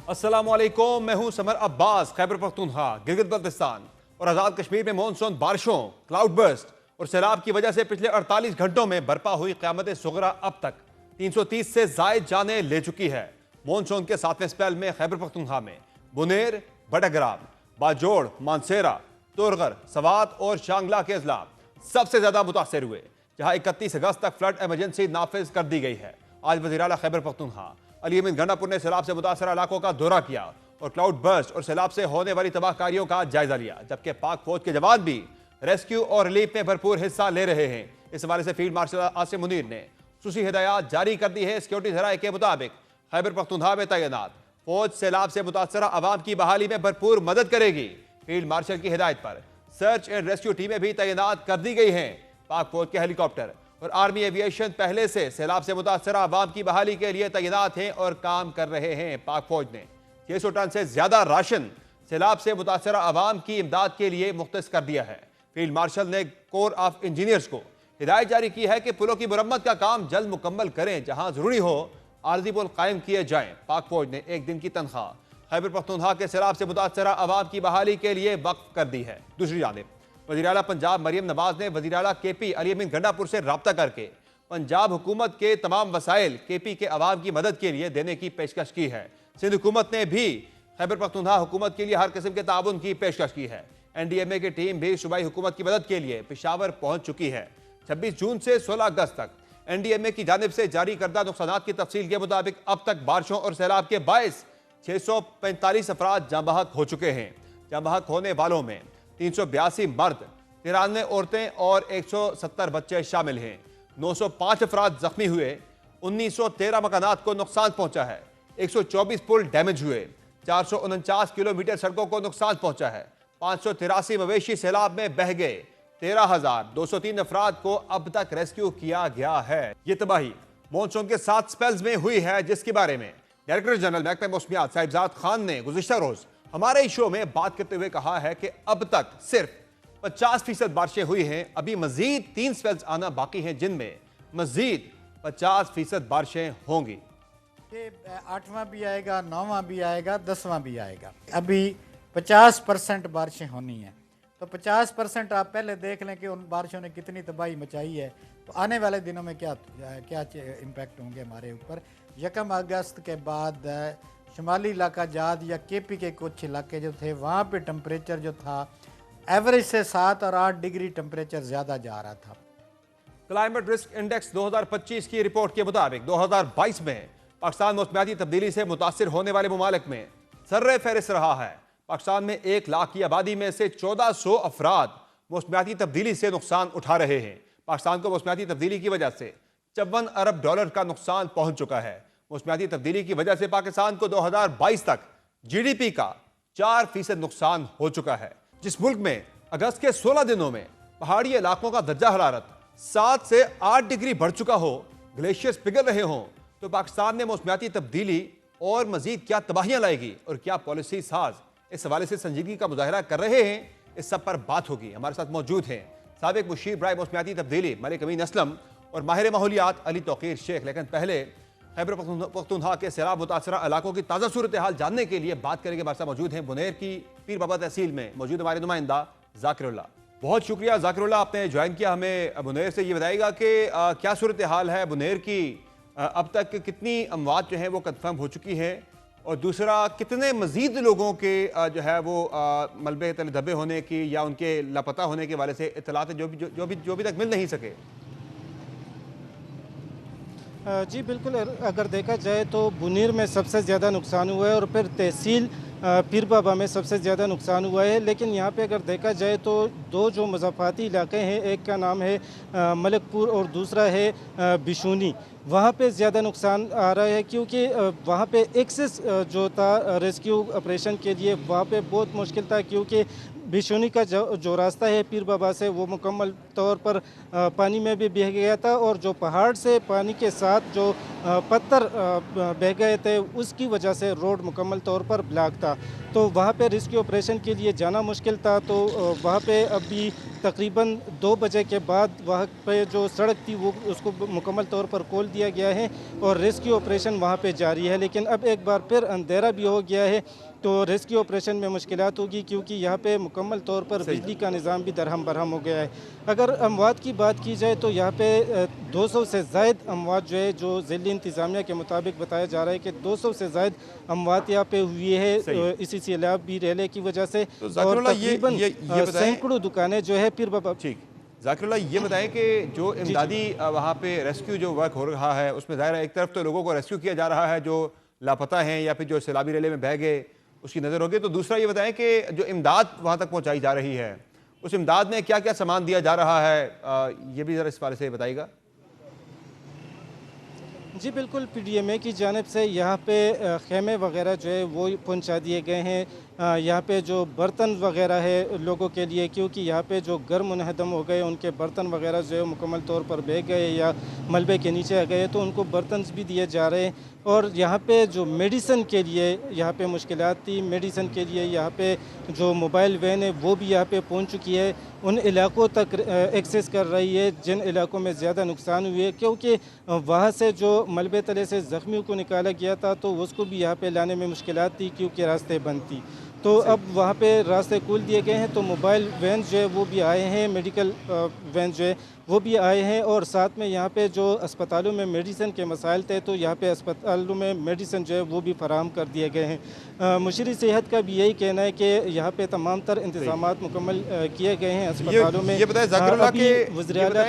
अस्सलामुअलैकुम, मैं हूं समर अब्बास। खैबर पख्तूनख्वा, गिलगित बल्तिस्तान और आज़ाद कश्मीर में मॉनसून बारिशों, क्लाउड बर्स्ट और सैलाब की वजह से पिछले 48 घंटों में बर्पा हुई क़यामत सुगरा अब तक 330 से जायद जानें ले चुकी है। मॉनसून के 7वें स्पेल में खैबर पख्तूनख्वा में बुनेर, बडग्राम, बाजोड़, मानसेरा, तुरगर, सवात और शांगला के अजला सबसे ज्यादा मुतासर हुए, जहां 31 अगस्त तक फ्लड इमरजेंसी नाफिज कर दी गई है। आज वज़ीर आला खैबर पख्तूनख्वा अली अमीन गंडापुर ने सैलाब से मुतासर इलाकों का दौरा किया और क्लाउड बर्स्ट और सैलाब से होने वाली तबाहकारियों का जायजा लिया, जबकि पाक फौज के जवान भी रेस्क्यू और रिलीफ में भरपूर हिस्सा ले रहे हैं। इस हवाले से फील्ड मार्शल आसिम मुनीर ने खुसूसी हिदायत जारी कर दी है। सिक्योरिटी जराये के मुताबिक खैबर पख्तूनख्वा में तैनात फौज सैलाब से मुतासर आवाम की बहाली में भरपूर मदद करेगी। फील्ड मार्शल की हिदायत पर सर्च एंड रेस्क्यू टीमें भी तैनात कर दी गई हैं। पाक फौज के हेलीकॉप्टर और आर्मी एविएशन पहले से सैलाब से मुतासर आवाम की बहाली के लिए तैनात हैं और काम कर रहे हैं। पाक फौज ने 600 टन से ज्यादा राशन सैलाब से मुतासर आवाम की इमदाद के लिए मुख्तस कर दिया है। फील्ड मार्शल ने कोर ऑफ इंजीनियर्स को हिदायत जारी की है कि पुलों की मुरम्मत का काम जल्द मुकम्मल करें, जहां जरूरी हो आरजी पुल कायम किए जाएं। पाक फौज ने 1 दिन की तनख्वाह खैबर पख्तूनख्वा के सैलाब से मुतासर आवाम की बहाली के लिए वक्फ कर दी है। दूसरी जानिब वज़ीर आला पंजाब मरियम नवाज ने वज़ीर आला केपी अली अमीन गंडापुर से रब्ता करके पंजाब हुकूमत के तमाम वसाइल केपी के अवाम की मदद के लिए देने की पेशकश की है। सिंध हुकूमत ने भी खैबर पख्तूनख्वा हुकूमत के लिए हर किस्म के ताउन की पेशकश की है। NDMA की टीम भी सूबाई हुकूमत की मदद के लिए पेशावर पहुंच चुकी है। 26 जून से 16 अगस्त तक NDMA की जानिब से जारी करदा नुकसानात की तफसील के मुताबिक अब तक बारिशों और सैलाब के बायस 645 अफराद जाँ बहक हो चुके हैं। जाँ बहक होने वालों में 382 मर्द, 93 औरतें और 170 बच्चे शामिल हैं। 905 अफराद जख्मी हुए, 1913 मकानात को नुकसान पहुंचा है, 124 पुल डैमेज हुए, 449 किलोमीटर सड़कों को नुकसान पहुंचा है, 583 मवेशी सैलाब में बह गए, 13,203 अफराद को अब तक रेस्क्यू किया गया है। ये तबाही मॉनसून के 7 स्पेल्स में हुई है, जिसके बारे में डायरेक्टर जनरल महकमा मौसमियात साहिबजाद खान ने गुज़िश्ता रोज हमारे इस शो में बात करते हुए कहा है कि अब तक सिर्फ 50% बारिशें हुई हैं। अभी मजीद 3 स्पेल्स आना बाकी हैं, जिनमें मजीद 50% बारिशें होंगी। 8वां भी आएगा, 9वां भी आएगा, 10वां भी आएगा। अभी 50% बारिशें होनी हैं, तो 50% आप पहले देख लें कि उन बारिशों ने कितनी तबाही मचाई है। तो आने वाले दिनों में क्या इम्पैक्ट होंगे हमारे ऊपर। 1 अगस्त के बाद शुमाली इलाका जाद या केपी के कुछ इलाके जो थे, वहाँ पे टेम्परेचर जो था एवरेज से 7 और 8 डिग्री टेम्परेचर ज़्यादा जा रहा था। क्लाइमेट रिस्क इंडेक्स 2025 की रिपोर्ट के मुताबिक 2022 में पाकिस्तान मौसमियाती तब्दीली से मुतासिर होने वाले ममालिक में सर्रे फहरिस्त रहा है। पाकिस्तान में 1 लाख की आबादी में से 1400 अफराद मौसमियाती तब्दीली से नुकसान उठा रहे हैं। पाकिस्तान को मौसमियाती तब्दीली की वजह से $54 अरब का नुकसान पहुंच चुका है। मौसमियाती तब्दीली की वजह से पाकिस्तान को 2022 तक GDP का 4% नुकसान हो चुका है। जिस मुल्क में अगस्त के 16 दिनों में पहाड़ी इलाकों का दर्जा हरारत 7 से 8 डिग्री बढ़ चुका हो, ग्लेशियर्स पिघल रहे हों, तो पाकिस्तान में मौसमियाती तब्दीली और मजीद क्या तबाहियां लाएगी और क्या पॉलिसी साज इस हवाले से संजीदगी का मुजाहरा कर रहे हैं, इस सब पर बात होगी। हमारे साथ मौजूद हैं साबिक मुशीर बराए मौसमियाती तब्दीली मलिक अमीन असलम और माहिर माहौलियात अली तौकीर शेख। लेकिन पहले खैबर पख्तूनख्वा के सैलाब मुतासरा इलाकों की ताज़ा सूरत हाल जानने के लिए बात करेंगे। हमारे साथ मौजूद हैं बुनेर की पीर बाबा तहसील में मौजूद हमारे नुमाइंदा जाकिरुल्लाह। बहुत शुक्रिया जाकिरुल्लाह, आपने ज्वाइन किया हमें। बुनेर से ये बताइएगा कि क्या सूरत हाल है बुनेर की, अब तक कितनी अमवात जो हैं वो कन्फर्म हो चुकी हैं, और दूसरा कितने मजीद लोगों के जो है वो मलबे तले दबे होने की या उनके लापता होने के वाले से इत्तलात जो भी तक मिल नहीं सके। जी बिल्कुल, अगर देखा जाए तो बुनीर में सबसे ज़्यादा नुकसान हुआ है और फिर तहसील पीर बाबा में सबसे ज़्यादा नुकसान हुआ है। लेकिन यहाँ पे अगर देखा जाए तो 2 जो मज़ाफ़ाती इलाके हैं, एक का नाम है मलकपुर और दूसरा है बिशूनी, वहाँ पे ज़्यादा नुकसान आ रहा है, क्योंकि वहाँ पे एक्सेस जो था रेस्क्यू ऑपरेशन के लिए वहाँ पे बहुत मुश्किल था, क्योंकि बिशूनी का जो रास्ता है पीर बाबा से वो मुकम्मल तौर पर पानी में भी बह गया था, और जो पहाड़ से पानी के साथ जो पत्थर बह गए थे उसकी वजह से रोड मुकम्मल तौर पर ब्लॉक था। तो वहाँ पे रेस्क्यू ऑपरेशन के लिए जाना मुश्किल था। तो वहाँ पे अभी तकरीबन 2 बजे के बाद वहाँ पे जो सड़क थी वो उसको मुकम्मल तौर पर खोल दिया गया है और रेस्क्यू ऑपरेशन वहाँ पे जारी है। लेकिन अब एक बार फिर अंधेरा भी हो गया है तो रेस्क्यू ऑपरेशन में मुश्किलात होगी, क्योंकि यहाँ पे मुकम्मल तौर पर बिजली का निज़ाम भी दरहम बरहम हो गया है। अगर अमवात की बात की जाए तो यहाँ पे 200 से ज़ायद अमवात जो है, जो ज़िली इंतज़ामिया के मुताबिक बताया जा रहा है कि 200 से ज़ायद अमवात यहाँ पे हुई है इसी सैलाबी रेले की वजह से। तो और ज़ाकिरुल्लाह तकरीबन सैकड़ों दुकानें जो है पीर बाबा। ठीक, ज़ाकिरुल्लाह ये बताएं कि जो इमदादी वहाँ पे रेस्क्यू जो वर्क हो रहा है उसमें ज़ाहिर है एक तरफ तो लोगों को रेस्क्यू किया जा रहा है जो लापता हैं या फिर जो सैलाबी रेले में बह गए उसकी नज़र होगी, तो दूसरा ये बताएं कि जो इमदाद वहाँ तक पहुँचाई जा रही है उस इमदाद में क्या क्या सामान दिया जा रहा है, ये भी ज़रा इस बारे से बताइएगा। जी बिल्कुल, पीडीएमए की जानिब से यहाँ पे खेमे वगैरह जो है वो पहुँचा दिए गए हैं। यहाँ पे जो बर्तन वगैरह है लोगों के लिए, क्योंकि यहाँ पे जो घर मुनहदम हो गए उनके बर्तन वगैरह जो है मुकम्मल तौर पर बह गए या मलबे के नीचे आ गए, तो उनको बर्तन भी दिए जा रहे हैं। और यहाँ पे जो मेडिसन के लिए यहाँ पे मुश्किलात थी, मेडिसन के लिए यहाँ पे जो मोबाइल वैन है वो भी यहाँ पे पहुँच चुकी है, उन इलाकों तक एक्सेस कर रही है जिन इलाकों में ज़्यादा नुकसान हुए, क्योंकि वहाँ से जो मलबे तले से ज़ख्मियों को निकाला गया था तो उसको भी यहाँ पे लाने में मुश्किलात थी क्योंकि रास्ते बंद थी। तो अब वहाँ पे रास्ते खोल दिए गए हैं, तो मोबाइल वैन जो है वो भी आए हैं, मेडिकल वैन जो है वो भी आए हैं। और साथ में यहाँ पे जो अस्पतालों में मेडिसिन के मसाइल थे तो यहाँ पे अस्पतालों में मेडिसिन जो है वो भी फराहम कर दिए गए हैं। मुशीर सेहत का भी यही कहना है कि यहाँ पे तमाम तर इंतजामात मुकम्मल किए गए हैं अस्पतालों में। ये बताएं ज़ाकिरुल्लाह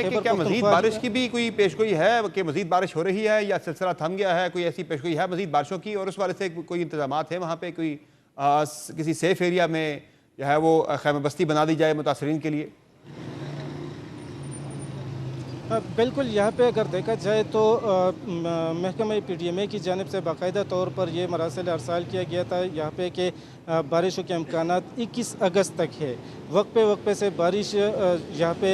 कि क्या मज़ीद बारिश की भी कोई पेशगोई है कि मज़ीद बारिश हो रही है या सिलसिला थम गया है, कोई ऐसी पेशगोई है मज़ीद बारिशों की, और उस वाले से कोई इंतजामात है वहाँ पे, कोई किसी सेफ एरिया में जो है वो खैमे बस्ती बना दी जाए मुतासरीन के लिए? बिल्कुल, यहाँ पे अगर देखा जाए तो महकमा पीडीएमए की जानिब से बाकायदा तौर पर यह मरासिल अरसाल किया गया था यहाँ पे कि बारिशों के इम्कानात 21 अगस्त तक है। वक्त पे से बारिश यहाँ पे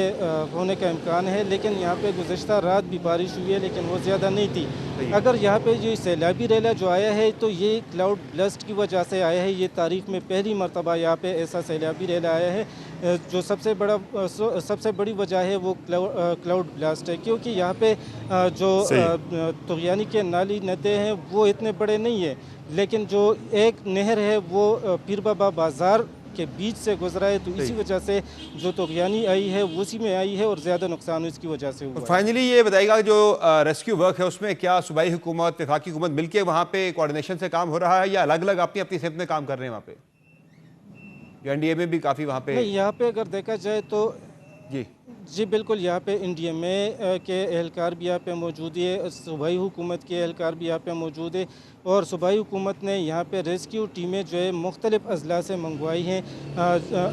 होने का इम्कान है, लेकिन यहाँ पे गुज़िश्ता रात भी बारिश हुई है लेकिन वो ज़्यादा नहीं थी। अगर यहाँ पे जो सैलाबी रेला जो आया है तो ये क्लाउड ब्लास्ट की वजह से आया है। ये तारीख़ में पहली मरतबा यहाँ पे ऐसा सैलाबी रेला आया है। जो सबसे बड़ी वजह है वो क्लाउड ब्लास्ट है, क्योंकि यहाँ पे जो तुग़यानी के नाली नदे हैं वो इतने बड़े नहीं है, लेकिन जो एक नहर है वो पीर बाबा बाज़ार के बीच से गुजरा है, तो इसी वजह से जो तुग़यानी आई है उसी में आई है और ज़्यादा नुकसान इसकी वजह से हुआ। फाइनली ये बताइएगा जो रेस्क्यू वर्क है उसमें क्या सूबाई हुकूमत वफाकी हुकूमत मिलकर वहाँ पे कोऑर्डिनेशन से काम हो रहा है या अलग अलग अपनी अपनी सिमत में काम कर रहे हैं? वहाँ पे एनडीए में भी काफ़ी वहाँ पे नहीं, यहाँ पे अगर देखा जाए तो जी बिल्कुल, यहाँ पे एनडीएमए के एहलकार भी यहाँ पे मौजूद है, सूबाई हुकूमत के एहलकार भी यहाँ पे मौजूद है। और सूबाई हुकूमत ने यहाँ पे रेस्क्यू टीमें जो है मुख्तलिफ़ अजला से मंगवाई हैं।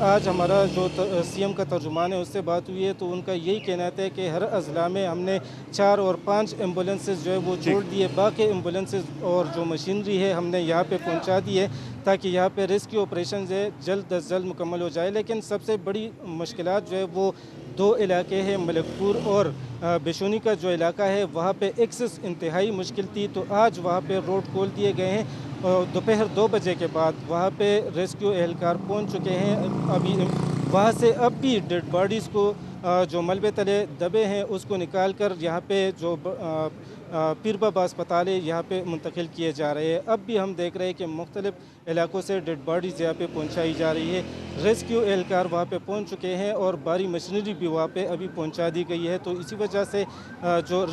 आज हमारा जो सीएम का तर्जुमान है उससे बात हुई है तो उनका यही कहना था कि हर अजला में हमने 4 और 5 एम्बुलेंसेस जो है वो छोड़ दिए, बाकी एम्बुलेंसेस और जो मशीनरी है हमने यहाँ पे पहुँचा दी है ताकि यहाँ पे रेस्क्यू ऑपरेशन जो है जल्द अज जल्द मुकम्मल हो जाए। लेकिन सबसे बड़ी मुश्किलात जो है वो 2 इलाके हैं, मलकपुर और बेशूनी का जो इलाका है वहाँ पे एक्सेस इंतहाई मुश्किल थी, तो आज वहाँ पे रोड खोल दिए गए हैं और दोपहर 2 बजे के बाद वहाँ पे रेस्क्यू एहलकार पहुँच चुके हैं। अभी वहाँ से अब भी डेड बॉडीज़ को जो मलबे तले दबे हैं उसको निकाल कर यहाँ पे जो पीर बाबा अस्पताल है यहाँ पे मुंतकिल किए जा रहे हैं। अब भी हम देख रहे हैं कि मुख्तलिफ़ इलाकों से डेड बॉडीज़ यहाँ पे पहुँचाई जा रही है। रेस्क्यू एहलकार वहाँ पे पहुँच चुके हैं और भारी मशीनरी भी वहाँ पे अभी पहुँचा दी गई है। तो इसी वजह से जो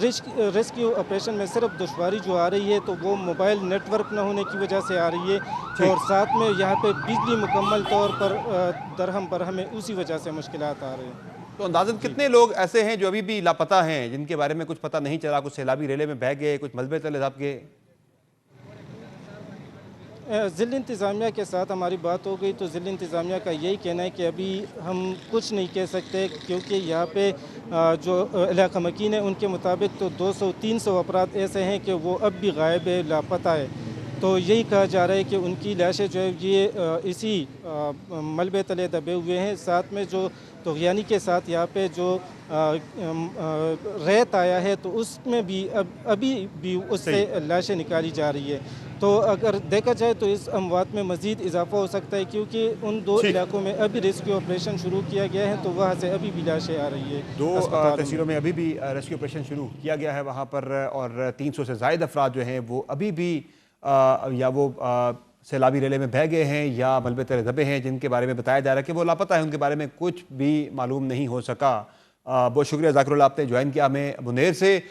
रेस्क्यू ऑपरेशन में सिर्फ दुश्वारी जो आ रही है तो वो मोबाइल नेटवर्क न होने की वजह से आ रही है और साथ में यहाँ पे बिजली मुकम्मल तौर पर दरहम बरहम है, उसी वजह से मुश्किलात आ रही हैं। तो अंदाज़न कितने लोग ऐसे हैं जो अभी भी लापता हैं, जिनके बारे में कुछ पता नहीं चला, कुछ सैलाबी रेले में बह गए, कुछ मलबे तले दब गए? ज़िला इंतज़ामिया के साथ हमारी बात हो गई तो ज़िला इंतज़ामिया का यही कहना है कि अभी हम कुछ नहीं कह सकते, क्योंकि यहाँ पे जो इलाका मकीन है उनके मुताबिक तो 200-300 अफराद ऐसे हैं कि वो अब भी गायब है, लापता है। तो यही कहा जा रहा है कि उनकी लाशें जो है ये इसी मलबे तले दबे हुए हैं। साथ में जो तुग़यानी के साथ यहाँ पे जो रेत आया है तो उसमें भी अभी भी उससे लाशें निकाली जा रही है। तो अगर देखा जाए तो इस अमवात में मज़ीद इजाफा हो सकता है, क्योंकि उन दो ठीक। इलाकों में अभी रेस्क्यू ऑपरेशन शुरू किया गया है, तो वहाँ से अभी भी लाशें आ रही है दो अस्पतालों में। तहसीलों में अभी भी रेस्क्यू ऑपरेशन शुरू किया गया है वहाँ पर, और 300 से ज़ायद अफराद जो हैं वो अभी भी या वो सैलाबी रेले में बह गए हैं या मलबे तले दबे हैं, जिनके बारे में बताया जा रहा है कि वो लापता है, उनके बारे में कुछ भी मालूम नहीं हो सका। बहुत शुक्रिया ज़ाकिरुल्लाह, आपने ज्वाइन किया हमें बुनेर से।